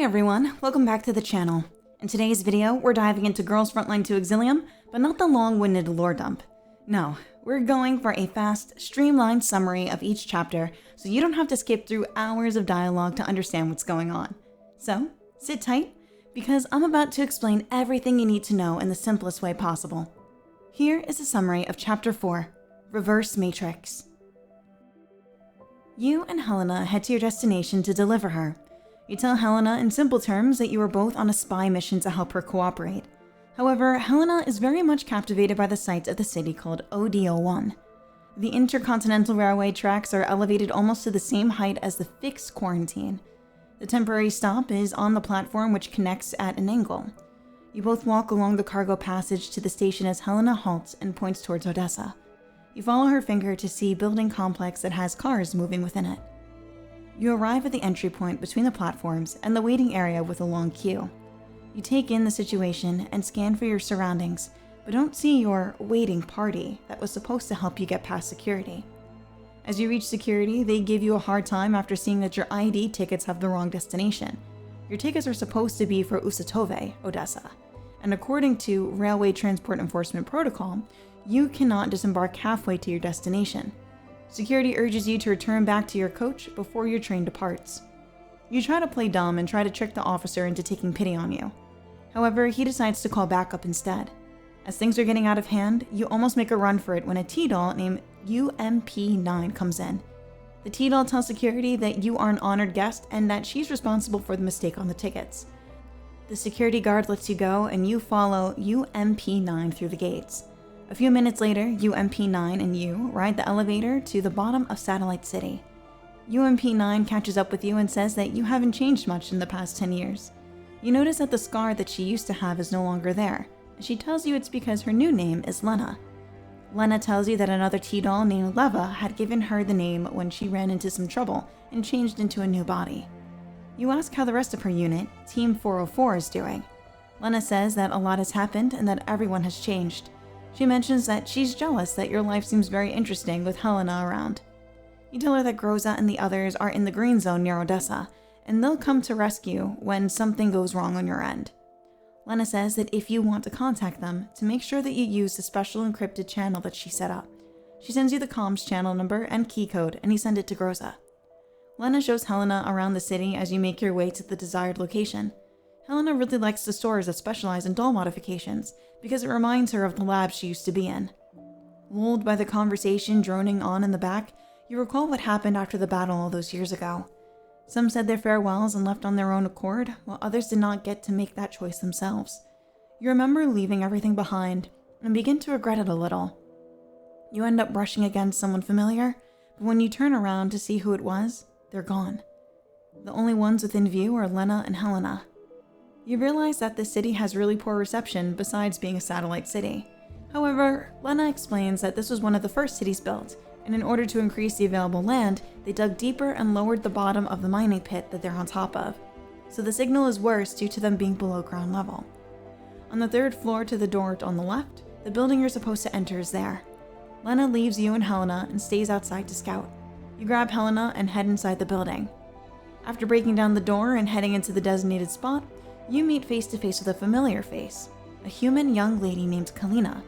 everyone, welcome back to the channel. In today's video, we're diving into Girls Frontline to Exilium, but not the long-winded lore dump. No, we're going for a fast, streamlined summary of each chapter, so you don't have to skip through hours of dialogue to understand what's going on. So, sit tight, because I'm about to explain everything you need to know in the simplest way possible. Here is a summary of Chapter 4, Reverse Matrix. You and Helena head to your destination to deliver her. You tell Helena in simple terms that you are both on a spy mission to help her cooperate. However, Helena is very much captivated by the sights of the city called OD01. The intercontinental railway tracks are elevated almost to the same height as the fixed quarantine. The temporary stop is on the platform which connects at an angle. You both walk along the cargo passage to the station as Helena halts and points towards Odessa. You follow her finger to see a building complex that has cars moving within it. You arrive at the entry point between the platforms and the waiting area with a long queue. You take in the situation and scan for your surroundings, but don't see your waiting party that was supposed to help you get past security. As you reach security, they give you a hard time after seeing that your ID tickets have the wrong destination. Your tickets are supposed to be for Usatove, Odessa, and according to Railway Transport Enforcement Protocol, you cannot disembark halfway to your destination. Security urges you to return back to your coach before your train departs. You try to play dumb and try to trick the officer into taking pity on you. However, he decides to call backup instead. As things are getting out of hand, you almost make a run for it when a T-Doll named UMP9 comes in. The T-Doll tells security that you are an honored guest and that she's responsible for the mistake on the tickets. The security guard lets you go and you follow UMP9 through the gates. A few minutes later, UMP9 and you ride the elevator to the bottom of Satellite City. UMP9 catches up with you and says that you haven't changed much in the past 10 years. You notice that the scar that she used to have is no longer there. She tells you it's because her new name is Lena. Lena tells you that another T-Doll named Leva had given her the name when she ran into some trouble and changed into a new body. You ask how the rest of her unit, Team 404, is doing. Lena says that a lot has happened and that everyone has changed. She mentions that she's jealous that your life seems very interesting with Helena around. You tell her that Groza and the others are in the green zone near Odessa, and they'll come to rescue when something goes wrong on your end. Lena says that if you want to contact them, to make sure that you use the special encrypted channel that she set up. She sends you the comms channel number and key code, and you send it to Groza. Lena shows Helena around the city as you make your way to the desired location. Helena really likes the stores that specialize in doll modifications, because it reminds her of the lab she used to be in. Lulled by the conversation droning on in the back, you recall what happened after the battle all those years ago. Some said their farewells and left on their own accord, while others did not get to make that choice themselves. You remember leaving everything behind, and begin to regret it a little. You end up brushing against someone familiar, but when you turn around to see who it was, they're gone. The only ones within view are Lena and Helena. You realize that the city has really poor reception besides being a satellite city. However, Lena explains that this was one of the first cities built, and in order to increase the available land, they dug deeper and lowered the bottom of the mining pit that they're on top of. So the signal is worse due to them being below ground level. On the third floor to the door on the left, the building you're supposed to enter is there. Lena leaves you and Helena and stays outside to scout. You grab Helena and head inside the building. After breaking down the door and heading into the designated spot, you meet face to face with a familiar face, a human young lady named Kina.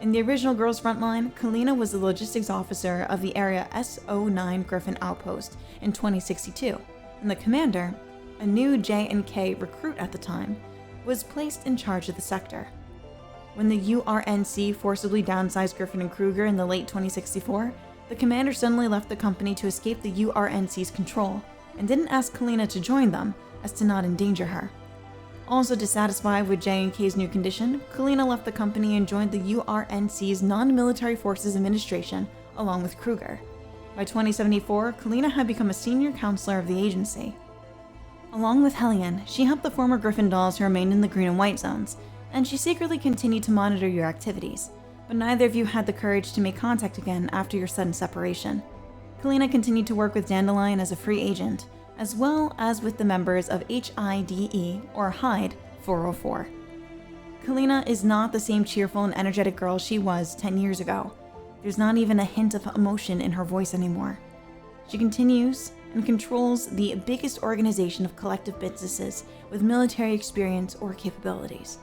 In the original Girls Frontline, Kina was the logistics officer of the Area S09 Griffin Outpost in 2062, and the commander, a new J&K recruit at the time, was placed in charge of the sector. When the URNC forcibly downsized Griffin and Kruger in the late 2064, the commander suddenly left the company to escape the URNC's control, and didn't ask Kina to join them, as to not endanger her. Also dissatisfied with J&K's new condition, Kina left the company and joined the URNC's Non-Military Forces Administration along with Kruger. By 2074, Kina had become a senior counselor of the agency. Along with Hellion, she helped the former Griffin dolls who remained in the green and white zones, and she secretly continued to monitor your activities, but neither of you had the courage to make contact again after your sudden separation. Kina continued to work with Dandelion as a free agent, as well as with the members of HIDE, or HIDE, 404. Kina is not the same cheerful and energetic girl she was 10 years ago. There's not even a hint of emotion in her voice anymore. She continues and controls the biggest organization of collective businesses with military experience or capabilities.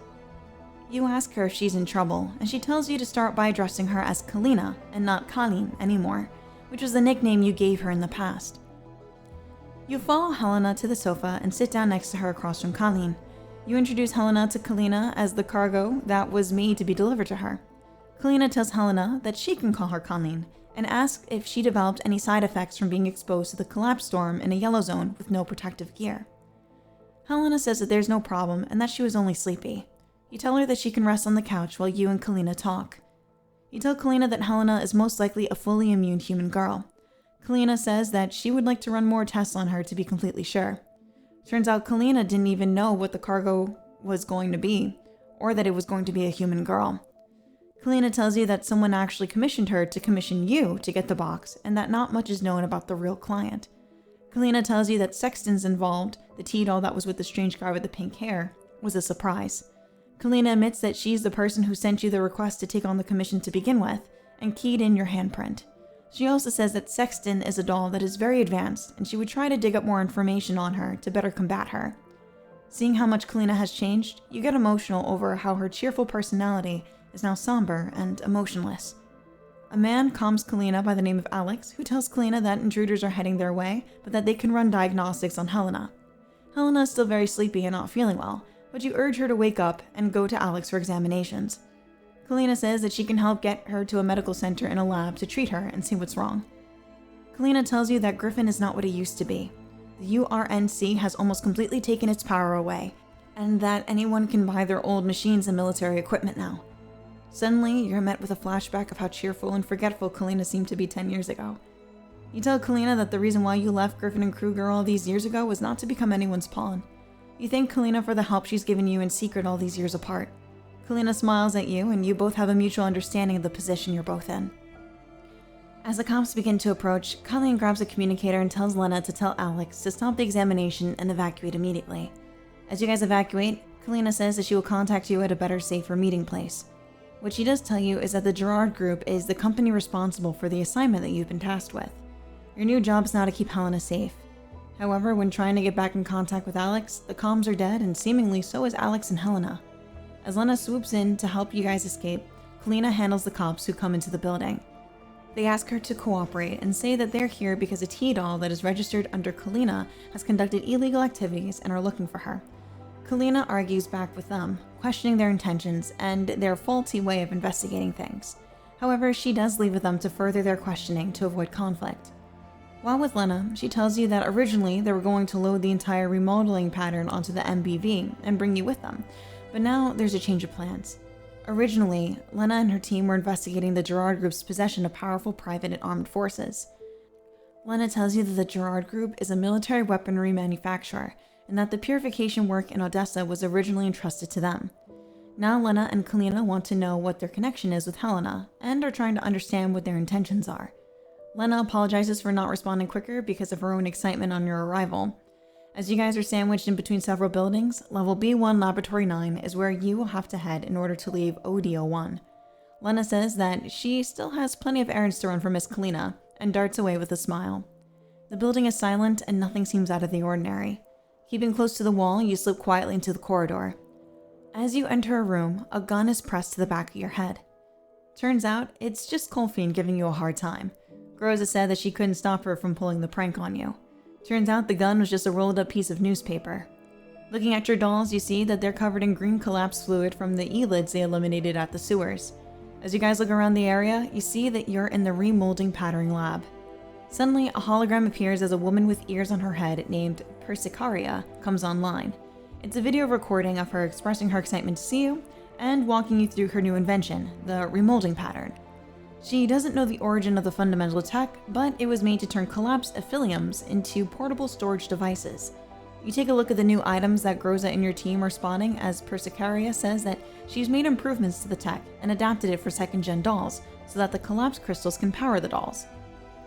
You ask her if she's in trouble, and she tells you to start by addressing her as Kalina and not Kalin anymore, which was the nickname you gave her in the past. You follow Helena to the sofa and sit down next to her across from Kalin. You introduce Helena to Kalina as the cargo that was made to be delivered to her. Kalina tells Helena that she can call her Kalin, and asks if she developed any side effects from being exposed to the collapse storm in a yellow zone with no protective gear. Helena says that there's no problem and that she was only sleepy. You tell her that she can rest on the couch while you and Kalina talk. You tell Kalina that Helena is most likely a fully immune human girl. Kalina says that she would like to run more tests on her to be completely sure. Turns out Kalina didn't even know what the cargo was going to be, or that it was going to be a human girl. Kalina tells you that someone actually commissioned her to commission you to get the box, and that not much is known about the real client. Kalina tells you that Sexton's involved, the T-doll that was with the strange guy with the pink hair, was a surprise. Kalina admits that she's the person who sent you the request to take on the commission to begin with, and keyed in your handprint. She also says that Sexton is a doll that is very advanced, and she would try to dig up more information on her to better combat her. Seeing how much Kalina has changed, you get emotional over how her cheerful personality is now somber and emotionless. A man calms Kalina by the name of Alex, who tells Kalina that intruders are heading their way, but that they can run diagnostics on Helena. Helena is still very sleepy and not feeling well, but you urge her to wake up and go to Alex for examinations. Kalina says that she can help get her to a medical center in a lab to treat her and see what's wrong. Kalina tells you that Griffin is not what he used to be. The URNC has almost completely taken its power away, and that anyone can buy their old machines and military equipment now. Suddenly, you're met with a flashback of how cheerful and forgetful Kalina seemed to be 10 years ago. You tell Kalina that the reason why you left Griffin and Kruger all these years ago was not to become anyone's pawn. You thank Kalina for the help she's given you in secret all these years apart. Kalina smiles at you, and you both have a mutual understanding of the position you're both in. As the cops begin to approach, Colleen grabs a communicator and tells Lena to tell Alex to stop the examination and evacuate immediately. As you guys evacuate, Kalina says that she will contact you at a better, safer meeting place. What she does tell you is that the Gerard Group is the company responsible for the assignment that you've been tasked with. Your new job is now to keep Helena safe. However, when trying to get back in contact with Alex, the comms are dead, and seemingly so is Alex and Helena. As Lena swoops in to help you guys escape, Kalina handles the cops who come into the building. They ask her to cooperate and say that they're here because a T-doll that is registered under Kalina has conducted illegal activities and are looking for her. Kalina argues back with them, questioning their intentions and their faulty way of investigating things. However, she does leave with them to further their questioning to avoid conflict. While with Lena, she tells you that originally they were going to load the entire remodeling pattern onto the MBV and bring you with them, but now there's a change of plans. Originally, Lena and her team were investigating the Gerard Group's possession of powerful private and armed forces. Lena tells you that the Gerard Group is a military weaponry manufacturer, and that the purification work in Odessa was originally entrusted to them. Now Lena and Kalina want to know what their connection is with Helena, and are trying to understand what their intentions are. Lena apologizes for not responding quicker because of her own excitement on your arrival. As you guys are sandwiched in between several buildings, level B1 Laboratory 9 is where you will have to head in order to leave ODO1. Lena says that she still has plenty of errands to run for Miss Kalina, and darts away with a smile. The building is silent and nothing seems out of the ordinary. Keeping close to the wall, you slip quietly into the corridor. As you enter a room, a gun is pressed to the back of your head. Turns out, it's just Colfine giving you a hard time. Groza said that she couldn't stop her from pulling the prank on you. Turns out the gun was just a rolled up piece of newspaper. Looking at your dolls, you see that they're covered in green collapse fluid from the E-lids they eliminated at the sewers. As you guys look around the area, you see that you're in the remolding patterning lab. Suddenly, a hologram appears as a woman with ears on her head named Persicaria comes online. It's a video recording of her expressing her excitement to see you and walking you through her new invention, the remolding pattern. She doesn't know the origin of the fundamental tech, but it was made to turn collapsed Exiliums into portable storage devices. You take a look at the new items that Groza and your team are spawning, as Persicaria says that she's made improvements to the tech and adapted it for second-gen dolls so that the collapsed crystals can power the dolls.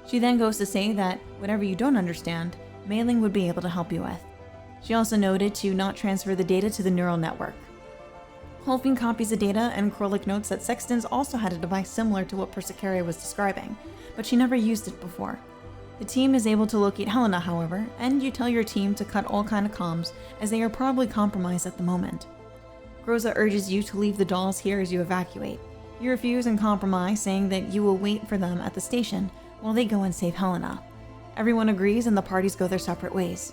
She then goes to say that whatever you don't understand, Mailing would be able to help you with. She also noted to not transfer the data to the neural network. Holfing copies the data, and Krolik notes that Sexton's also had a device similar to what Persicaria was describing, but she never used it before. The team is able to locate Helena, however, and you tell your team to cut all kind of comms as they are probably compromised at the moment. Groza urges you to leave the dolls here as you evacuate. You refuse and compromise, saying that you will wait for them at the station while they go and save Helena. Everyone agrees and the parties go their separate ways.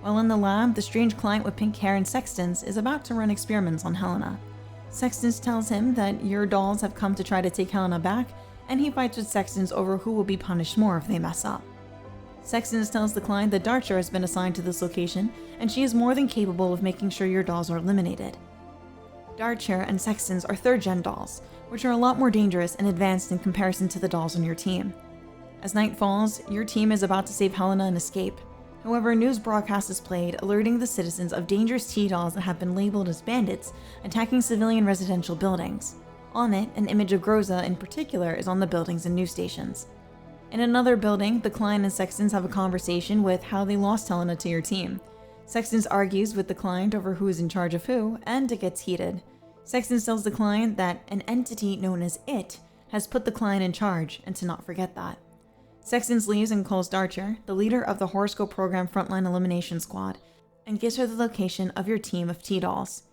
While in the lab, the strange client with pink hair and sextants is about to run experiments on Helena. Sextants tells him that your dolls have come to try to take Helena back, and he fights with Sextants over who will be punished more if they mess up. Sextants tells the client that Darcher has been assigned to this location, and she is more than capable of making sure your dolls are eliminated. Darcher and Sextants are 3rd-gen dolls, which are a lot more dangerous and advanced in comparison to the dolls on your team. As night falls, your team is about to save Helena and escape. However, a news broadcast is played alerting the citizens of dangerous T-dolls that have been labeled as bandits attacking civilian residential buildings. On it, an image of Groza in particular is on the buildings and news stations. In another building, the client and Sextants have a conversation with how they lost Helena to your team. Sextants argues with the client over who is in charge of who, and it gets heated. Sextants tells the client that an entity known as It has put the client in charge, and to not forget that. Sextants leaves and calls Darcher, the leader of the horoscope program Frontline Elimination Squad, and gives her the location of your team of T-dolls.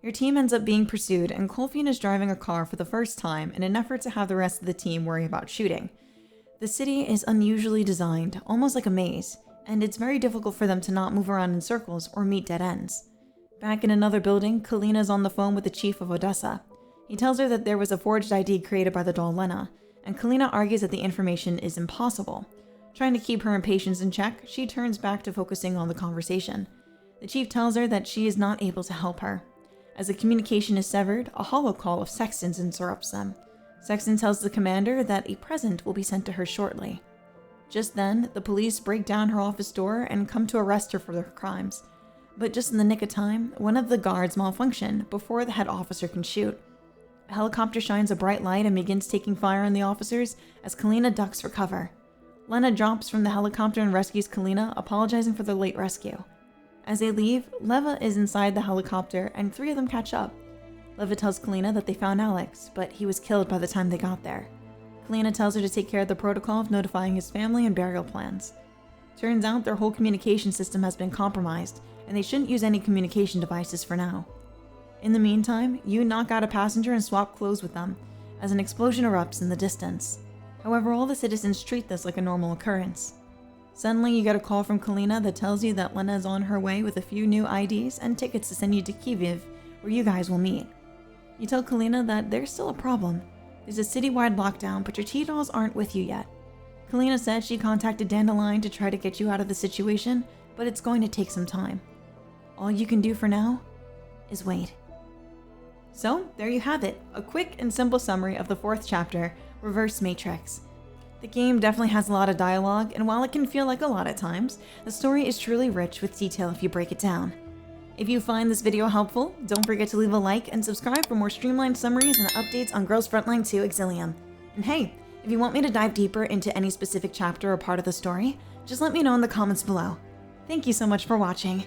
Your team ends up being pursued, and Colfian is driving a car for the first time in an effort to have the rest of the team worry about shooting. The city is unusually designed, almost like a maze, and it's very difficult for them to not move around in circles or meet dead ends. Back in another building, Kalina is on the phone with the chief of Odessa. He tells her that there was a forged ID created by the doll Lena, and Kalina argues that the information is impossible. Trying to keep her impatience in check, she turns back to focusing on the conversation. The chief tells her that she is not able to help her. As the communication is severed, a holocall of Sextants interrupts them. Sextant tells the commander that a present will be sent to her shortly. Just then, the police break down her office door and come to arrest her for her crimes. But just in the nick of time, one of the guards malfunction before the head officer can shoot. A helicopter shines a bright light and begins taking fire on the officers as Kalina ducks for cover. Lena drops from the helicopter and rescues Kalina, apologizing for the late rescue. As they leave, Leva is inside the helicopter and 3 of them catch up. Leva tells Kalina that they found Alex, but he was killed by the time they got there. Kalina tells her to take care of the protocol of notifying his family and burial plans. Turns out their whole communication system has been compromised, and they shouldn't use any communication devices for now. In the meantime, you knock out a passenger and swap clothes with them, as an explosion erupts in the distance. However, all the citizens treat this like a normal occurrence. Suddenly, you get a call from Kalina that tells you that Lena is on her way with a few new IDs and tickets to send you to Kyiv, where you guys will meet. You tell Kalina that there's still a problem. There's a citywide lockdown, but your T-dolls aren't with you yet. Kalina said she contacted Dandelion to try to get you out of the situation, but it's going to take some time. All you can do for now is wait. So, there you have it, a quick and simple summary of the 4th chapter, Reverse Matrix. The game definitely has a lot of dialogue, and while it can feel like a lot at times, the story is truly rich with detail if you break it down. If you find this video helpful, don't forget to leave a like and subscribe for more streamlined summaries and updates on Girls Frontline 2 Exilium. And hey, if you want me to dive deeper into any specific chapter or part of the story, just let me know in the comments below. Thank you so much for watching.